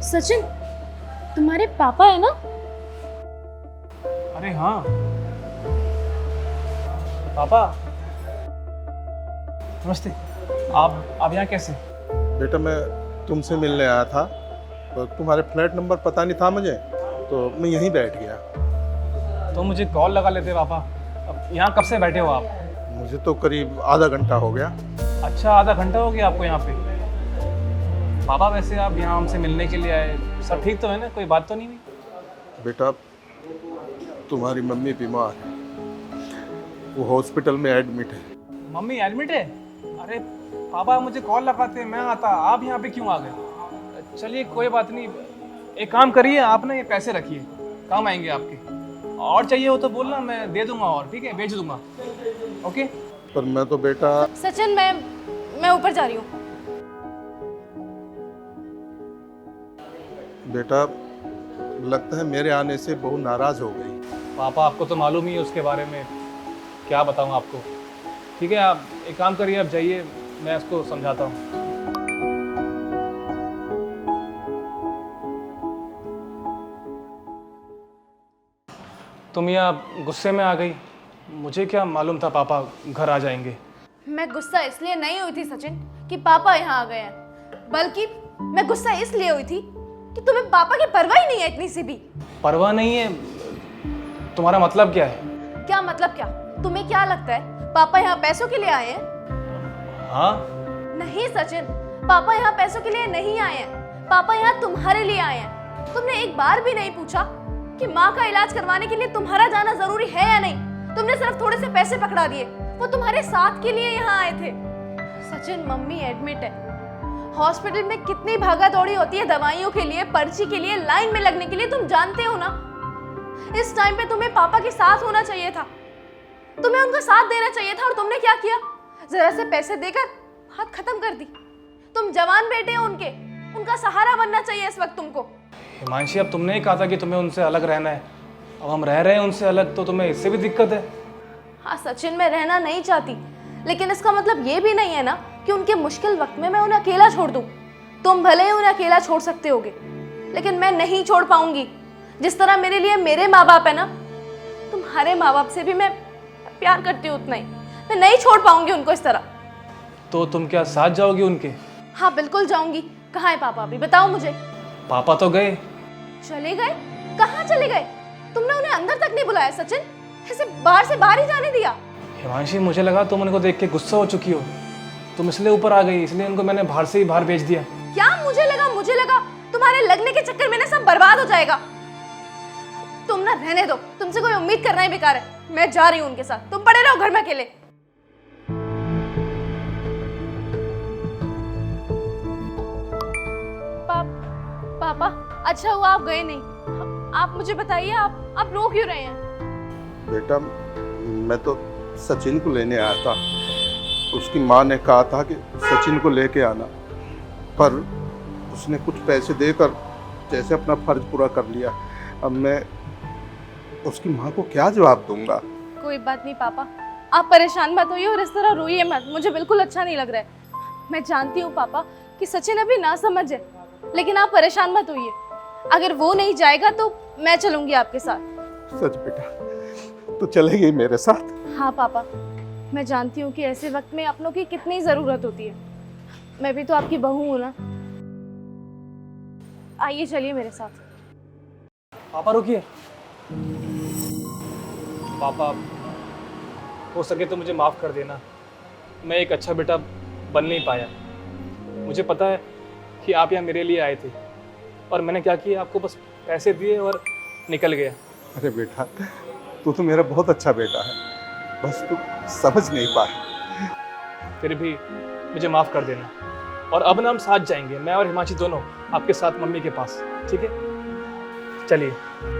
सचिन, तुम्हारे पापा है ना? अरे हाँ पापा, नमस्ते। आप यहाँ कैसे? बेटा मैं तुमसे मिलने आया था, तो तुम्हारे फ्लैट नंबर पता नहीं था मुझे, तो मैं यहीं बैठ गया। तो मुझे कॉल लगा लेते पापा। अब यहाँ कब से बैठे हो आप? मुझे तो करीब आधा घंटा हो गया। अच्छा, आधा घंटा हो गया आपको यहाँ पे? पापा वैसे आप यहाँ हमसे मिलने के लिए आए, सब ठीक तो है ना? कोई बात तो नहीं हुई? बेटा तुम्हारी मम्मी बीमार है, वो हॉस्पिटल में एडमिट है। मम्मी एडमिट है? अरे पापा मुझे कॉल लगाते, मैं आता। आप यहाँ पे क्यों आ गए? चलिए कोई बात नहीं, एक काम करिए, आप ना ये पैसे रखिए, काम आएंगे आपके। और चाहिए हो तो बोलना, मैं दे दूंगा और, ठीक है, भेज दूंगा। ओके। पर मैं तो बेटा। सचिन, मैं ऊपर जा रही हूँ। बेटा लगता है मेरे आने से बहू नाराज हो गई। पापा आपको तो मालूम ही है उसके बारे में, क्या बताऊँ आपको। ठीक है, आप एक काम करिए, आप जाइए, मैं उसको समझाता हूँ। तुम यहाँ गुस्से में आ गई, मुझे क्या मालूम था पापा घर आ जाएंगे। मैं गुस्सा इसलिए नहीं हुई थी सचिन कि पापा यहाँ आ गए हैं, बल्कि मैं गुस्सा इसलिए हुई थी कि तुम्हें पापा की परवाह ही नहीं है इतनी सी भी। परवाह नहीं है? तुम्हारा मतलब क्या है? क्या मतलब क्या? तुम्हें क्या लगता है पापा यहाँ पैसों के लिए आए हैं? हाँ? नहीं सचिन, पापा यहाँ पैसों के लिए नहीं आए हैं, पापा यहाँ तुम्हारे लिए आए हैं। तुमने एक बार भी नहीं पूछा कि माँ का इलाज करवाने के लिए तुम्हारा जाना जरूरी है या नहीं। तुमने सिर्फ थोड़े से पैसे पकड़ा दिए, वो तुम्हारे साथ के लिए यहाँ आए थे। सचिन, मम्मी एडमिट है, हॉस्पिटल में कितनी भागा दौड़ी होती है दवाइयों के लिए, पर्ची के लिए, लाइन में लगने के लिए, तुम जानते हो ना। इस टाइम पे तुम्हें पापा के साथ होना चाहिए था, तुम्हें उनका साथ देना चाहिए था, और तुमने क्या किया? जरा से पैसे देकर बात खत्म कर दी। तुम जवान बेटे हो उनके, उनका सहारा बनना चाहिए इस वक्त तुमको। हिमांशी, अब तुमने ही कहा था कि तुम्हें उनसे अलग रहना है, अब हम रह रहे हैं उनसे अलग, तो तुम्हें इससे भी दिक्कत है? हाँ सचिन, मैं रहना नहीं चाहती, लेकिन इसका मतलब ये भी नहीं है ना कि उनके मुश्किल वक्त में मैं उन्हें अकेला छोड़ दूं। तुम भले ही उन्हें अकेला छोड़ सकते होगे, लेकिन मैं नहीं छोड़ पाऊंगी। जिस तरह मेरे लिए मेरे माँ बाप है ना, तुम्हारे माँ बाप से भी मैं प्यार करती हूँ उतना ही। मैं नहीं छोड़ पाऊंगी उनको इस तरह। तो तुम क्या साथ जाओगी उनके? हाँ बिल्कुल जाऊंगी। कहाँ है पापा अभी, बताओ मुझे। पापा तो गए। चले गए? कहाँ चले गए? तुमने उन्हें अंदर तक नहीं बुलाया सचिन, ऐसे बाहर से बाहर ही जाने दिया। हिमांशी, मुझे लगा तुम उनको देख के गुस्सा हो चुकी हो, तुम इसलिए ऊपर आ गई, इसलिए उनको मैंने बाहर से ही बाहर भेज दिया। क्या मुझे लगा तुम्हारे लगने के चक्कर में ना सब बर्बाद हो जाएगा। तुम ना रहने दो, तुमसे कोई उम्मीद करना ही बेकार है। मैं जा रही हूँ उनके साथ, तुम पड़े रहो घर में अकेले। पापा, अच्छा हुआ आप गए नहीं। आप मुझे बताइए, आप रो क्यों रहे हैं? बेटा मैं तो सचिन को लेने आया था, उसकी माँ ने कहा था कि सचिन को लेके आना, पर उसने कुछ पैसे देकर जैसे अपना फर्ज पूरा कर लिया। अब मैं उसकी माँ को क्या जवाब दूंगा? कोई बात नहीं पापा, आप परेशान मत होइए और इस तरह रोइए मत, मुझे बिल्कुल अच्छा नहीं लग रहा है। मैं जानती हूँ पापा कि सचिन अभी ना समझ है, लेकिन आप परेशान मत होइए। अगर वो नहीं जाएगा तो मैं चलूंगी आपके साथ। सच बेटा, तू चलेगी मेरे साथ? हाँ पापा, मैं जानती हूँ कि ऐसे वक्त में अपनों की कितनी ज़रूरत होती है। मैं भी तो आपकी बहू हूँ ना। आइए चलिए मेरे साथ। पापा रुकिए। पापा, हो सके तो मुझे माफ़ कर देना, मैं एक अच्छा बेटा बन नहीं पाया। मुझे पता है कि आप यहाँ मेरे लिए आए थे, और मैंने क्या किया, आपको बस पैसे दिए और निकल गया। अरे बेटा, तू तो मेरा बहुत अच्छा बेटा है, बस तू समझ नहीं पाया। फिर भी मुझे माफ़ कर देना, और अब ना हम साथ जाएंगे, मैं और हिमांशी दोनों आपके साथ मम्मी के पास, ठीक है? चलिए।